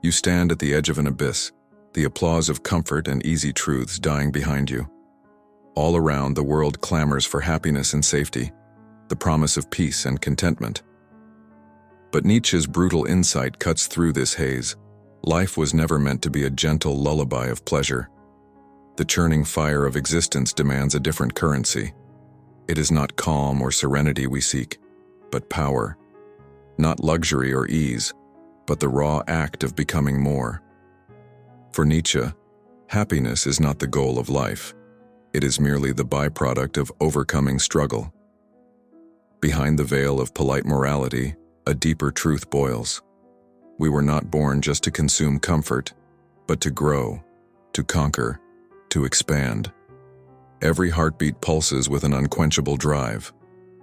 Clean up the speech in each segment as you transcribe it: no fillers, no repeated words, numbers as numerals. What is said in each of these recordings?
You stand at the edge of an abyss, the applause of comfort and easy truths dying behind you. All around, the world clamors for happiness and safety, the promise of peace and contentment. But Nietzsche's brutal insight cuts through this haze. Life was never meant to be a gentle lullaby of pleasure. The churning fire of existence demands a different currency. It is not calm or serenity we seek, but power. Not luxury or ease, but the raw act of becoming more. For Nietzsche, happiness is not the goal of life. It is merely the byproduct of overcoming struggle. Behind the veil of polite morality, a deeper truth boils. We were not born just to consume comfort, but to grow, to conquer, to expand. Every heartbeat pulses with an unquenchable drive,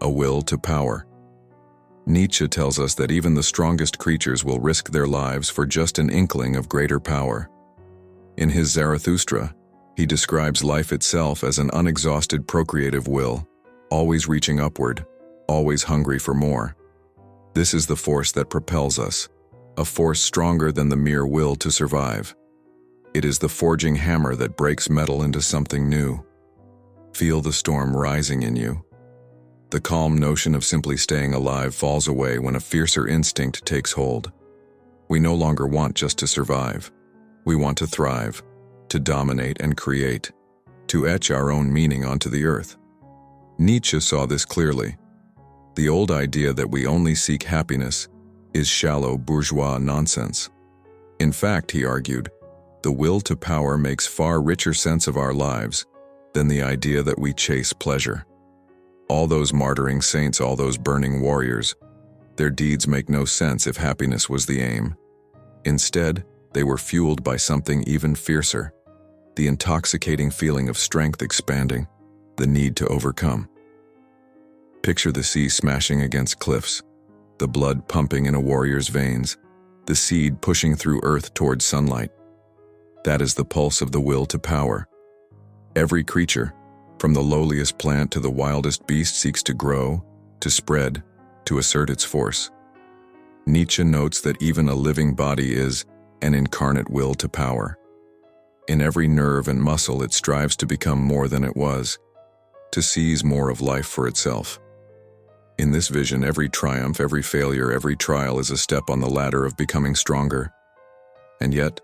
a will to power. Nietzsche tells us that even the strongest creatures will risk their lives for just an inkling of greater power. In his Zarathustra, he describes life itself as an unexhausted procreative will, always reaching upward, always hungry for more. This is the force that propels us, a force stronger than the mere will to survive. It is the forging hammer that breaks metal into something new. Feel the storm rising in you. The calm notion of simply staying alive falls away when a fiercer instinct takes hold. We no longer want just to survive. We want to thrive, to dominate and create, to etch our own meaning onto the earth. Nietzsche saw this clearly. The old idea that we only seek happiness is shallow bourgeois nonsense. In fact, he argued, the will to power makes far richer sense of our lives than the idea that we chase pleasure. All those martyring saints, all those burning warriors, their deeds make no sense if happiness was the aim. Instead, they were fueled by something even fiercer, the intoxicating feeling of strength expanding, the need to overcome. Picture the sea smashing against cliffs, the blood pumping in a warrior's veins, the seed pushing through earth towards sunlight. That is the pulse of the will to power. Every creature, from the lowliest plant to the wildest beast, seeks to grow, to spread, to assert its force. Nietzsche notes that even a living body is an incarnate will to power. In every nerve and muscle it strives to become more than it was, to seize more of life for itself. In this vision, every triumph, every failure, every trial is a step on the ladder of becoming stronger. And yet,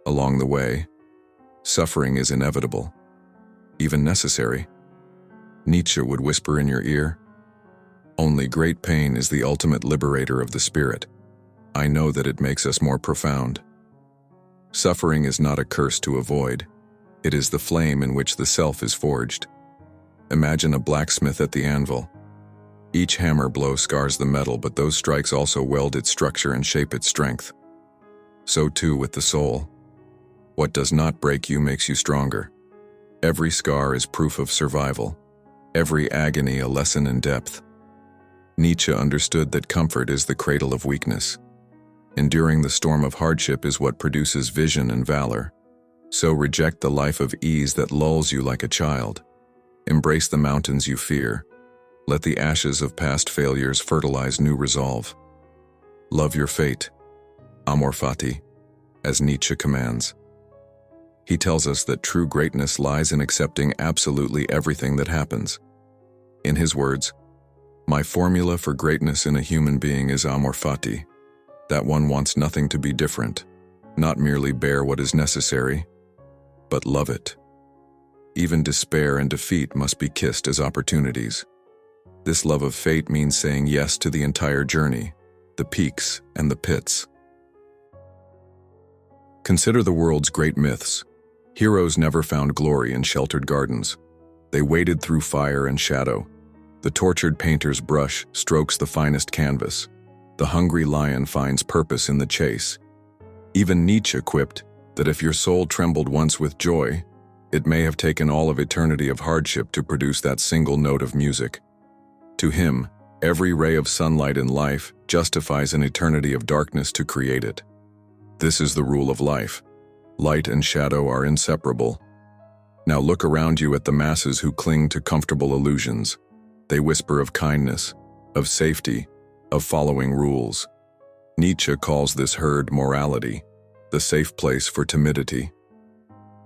along the way, suffering is inevitable, even necessary. Nietzsche would whisper in your ear, "Only great pain is the ultimate liberator of the spirit. I know that it makes us more profound." Suffering is not a curse to avoid. It is the flame in which the self is forged. Imagine a blacksmith at the anvil. Each hammer blow scars the metal, but those strikes also weld its structure and shape its strength. So too with the soul. What does not break you makes you stronger. Every scar is proof of survival. Every agony a lesson in depth. Nietzsche understood that comfort is the cradle of weakness. Enduring the storm of hardship is what produces vision and valor. So reject the life of ease that lulls you like a child. Embrace the mountains you fear. Let the ashes of past failures fertilize new resolve. Love your fate, amor fati, as Nietzsche commands. He tells us that true greatness lies in accepting absolutely everything that happens. In his words, "My formula for greatness in a human being is amor fati, that one wants nothing to be different, not merely bear what is necessary, but love it. Even despair and defeat must be kissed as opportunities." This love of fate means saying yes to the entire journey, the peaks and the pits. Consider the world's great myths. Heroes never found glory in sheltered gardens. They waded through fire and shadow. The tortured painter's brush strokes the finest canvas. The hungry lion finds purpose in the chase. Even Nietzsche quipped that if your soul trembled once with joy, it may have taken all of eternity of hardship to produce that single note of music. To him, every ray of sunlight in life justifies an eternity of darkness to create it. This is the rule of life. Light and shadow are inseparable. Now look around you at the masses who cling to comfortable illusions. They whisper of kindness, of safety, of following rules. Nietzsche calls this herd morality, the safe place for timidity.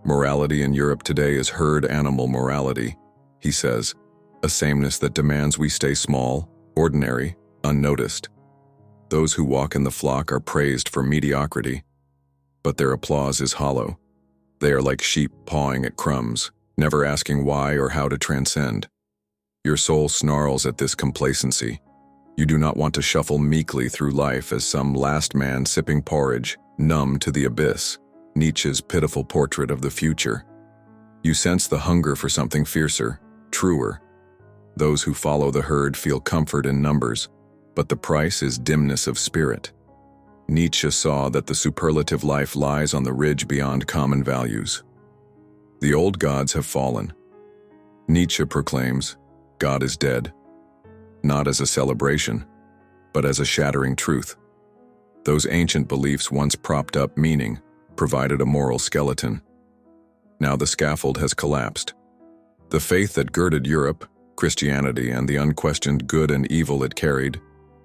Morality in Europe today is herd animal morality, he says, a sameness that demands we stay small, ordinary, unnoticed. Those who walk in the flock are praised for mediocrity, but their applause is hollow. They are like sheep pawing at crumbs, never asking why or how to transcend. Your soul snarls at this complacency. You do not want to shuffle meekly through life as some last man sipping porridge, numb to the abyss, Nietzsche's pitiful portrait of the future. You sense the hunger for something fiercer, truer. Those who follow the herd feel comfort in numbers, but the price is dimness of spirit. Nietzsche saw that the superlative life lies on the ridge beyond common values. The old gods have fallen. Nietzsche proclaims, God is dead, not as a celebration, but as a shattering truth. Those ancient beliefs once propped up meaning, provided a moral skeleton. Now the scaffold has collapsed. The faith that girded Europe, Christianity, and the unquestioned good and evil it carried,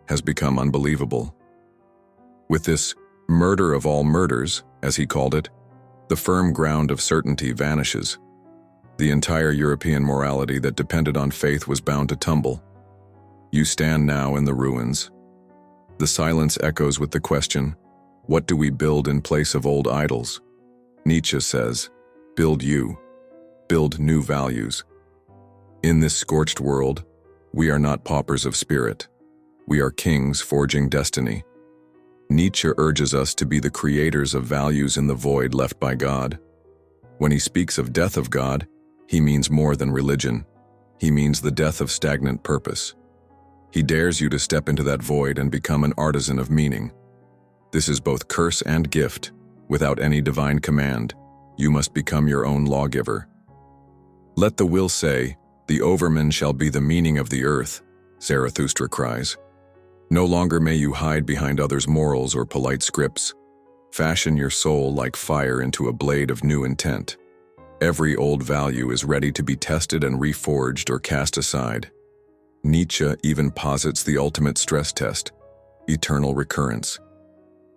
has become unbelievable. With this murder of all murders, as he called it, the firm ground of certainty vanishes. The entire European morality that depended on faith was bound to tumble. You stand now in the ruins. The silence echoes with the question, what do we build in place of old idols? Nietzsche says, build you, build new values. In this scorched world, we are not paupers of spirit. We are kings forging destiny. Nietzsche urges us to be the creators of values in the void left by God. When he speaks of death of God, he means more than religion. He means the death of stagnant purpose. He dares you to step into that void and become an artisan of meaning. This is both curse and gift. Without any divine command, you must become your own lawgiver. Let the will say, the Overman shall be the meaning of the earth, Zarathustra cries. No longer may you hide behind others' morals or polite scripts. Fashion your soul like fire into a blade of new intent. Every old value is ready to be tested and reforged or cast aside. Nietzsche even posits the ultimate stress test, eternal recurrence.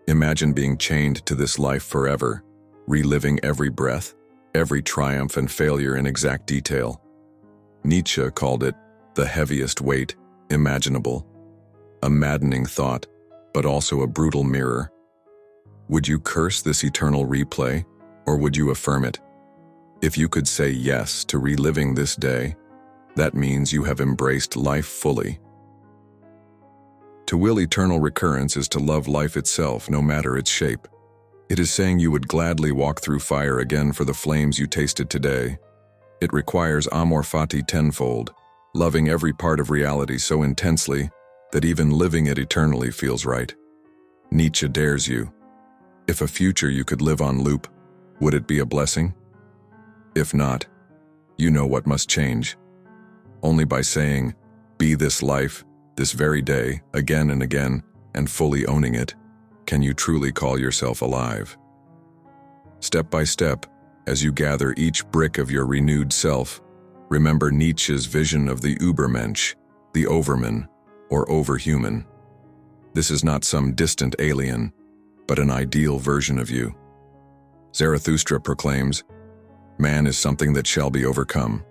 Imagine being chained to this life forever, reliving every breath, every triumph and failure in exact detail. Nietzsche called it the heaviest weight imaginable, a maddening thought, but also a brutal mirror. Would you curse this eternal replay, or would you affirm it? If you could say yes to reliving this day, that means you have embraced life fully. To will eternal recurrence is to love life itself, no matter its shape. It is saying you would gladly walk through fire again for the flames you tasted today. It requires amor fati tenfold, loving every part of reality so intensely that even living it eternally feels right. Nietzsche dares you. If a future you could live on loop, would it be a blessing? If not, you know what must change. Only by saying, be this life, this very day, again and again, and fully owning it, can you truly call yourself alive. Step by step, as you gather each brick of your renewed self, remember Nietzsche's vision of the Übermensch, the Overman, or overhuman. This is not some distant alien, but an ideal version of you. Zarathustra proclaims, man is something that shall be overcome.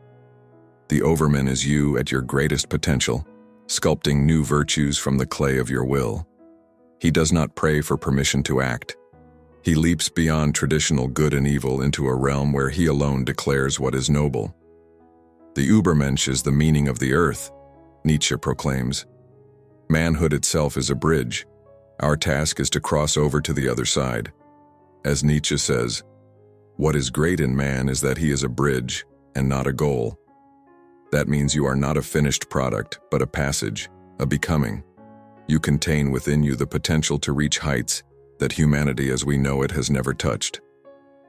The Overman is you at your greatest potential, sculpting new virtues from the clay of your will. He does not pray for permission to act. He leaps beyond traditional good and evil into a realm where he alone declares what is noble. The Übermensch is the meaning of the earth, Nietzsche proclaims. Manhood itself is a bridge. Our task is to cross over to the other side. As Nietzsche says, what is great in man is that he is a bridge and not a goal. That means you are not a finished product, but a passage, a becoming. You contain within you the potential to reach heights that humanity as we know it has never touched.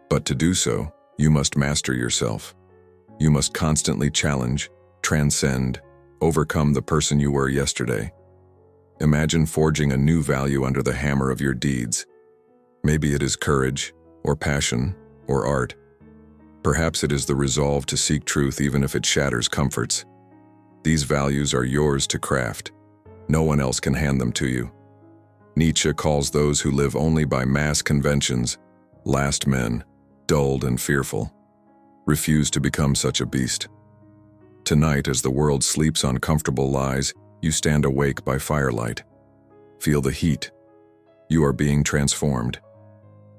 But to do so, you must master yourself. You must constantly challenge, transcend, overcome the person you were yesterday. Imagine forging a new value under the hammer of your deeds. Maybe it is courage, or passion, or art. Perhaps it is the resolve to seek truth even if it shatters comforts. These values are yours to craft. No one else can hand them to you. Nietzsche calls those who live only by mass conventions Last men, dulled and fearful, refuse to become such a beast. Tonight, as the world sleeps on comfortable lies, you stand awake by firelight. Feel the heat. You are being transformed.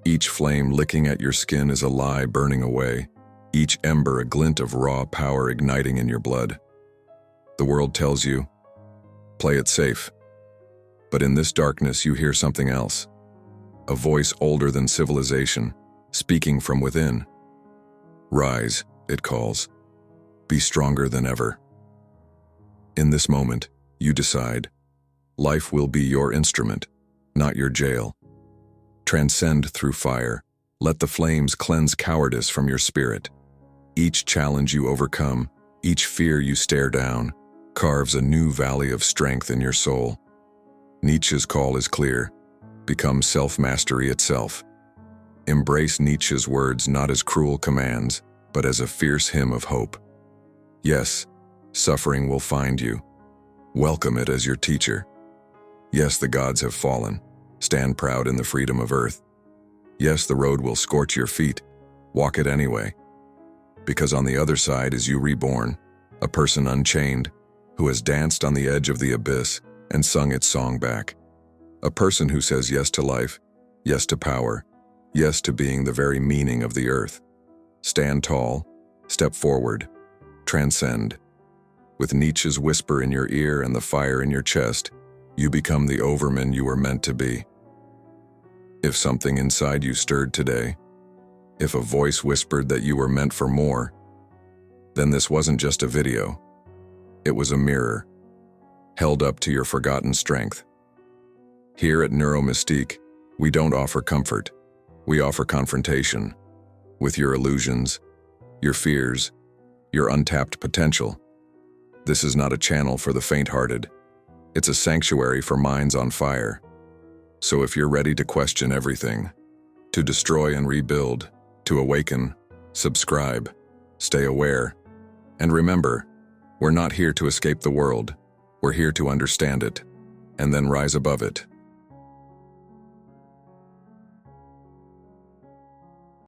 Each flame licking at your skin is a lie burning away, each ember a glint of raw power igniting in your blood. The world tells you, play it safe. But in this darkness you hear something else. A voice older than civilization, speaking from within. Rise, it calls. Be stronger than ever. In this moment, you decide, life will be your instrument, not your jail. Transcend through fire. Let the flames cleanse cowardice from your spirit. Each challenge you overcome, each fear you stare down, carves a new valley of strength in your soul. Nietzsche's call is clear. Become self-mastery itself. Embrace Nietzsche's words not as cruel commands, but as a fierce hymn of hope. Yes, suffering will find you. Welcome it as your teacher. Yes, the gods have fallen. Stand proud in the freedom of earth. Yes, the road will scorch your feet. Walk it anyway. Because on the other side is you reborn, a person unchained, who has danced on the edge of the abyss and sung its song back. A person who says yes to life, yes to power, yes to being the very meaning of the earth. Stand tall, step forward, transcend. With Nietzsche's whisper in your ear and the fire in your chest, you become the Overman you were meant to be. If something inside you stirred today, if a voice whispered that you were meant for more, then this wasn't just a video. It was a mirror, held up to your forgotten strength. Here at Neuromystique, we don't offer comfort. We offer confrontation with your illusions, your fears, your untapped potential. This is not a channel for the faint-hearted. It's a sanctuary for minds on fire. So if you're ready to question everything, to destroy and rebuild, to awaken, subscribe, stay aware, and remember, we're not here to escape the world. We're here to understand it, and then rise above it.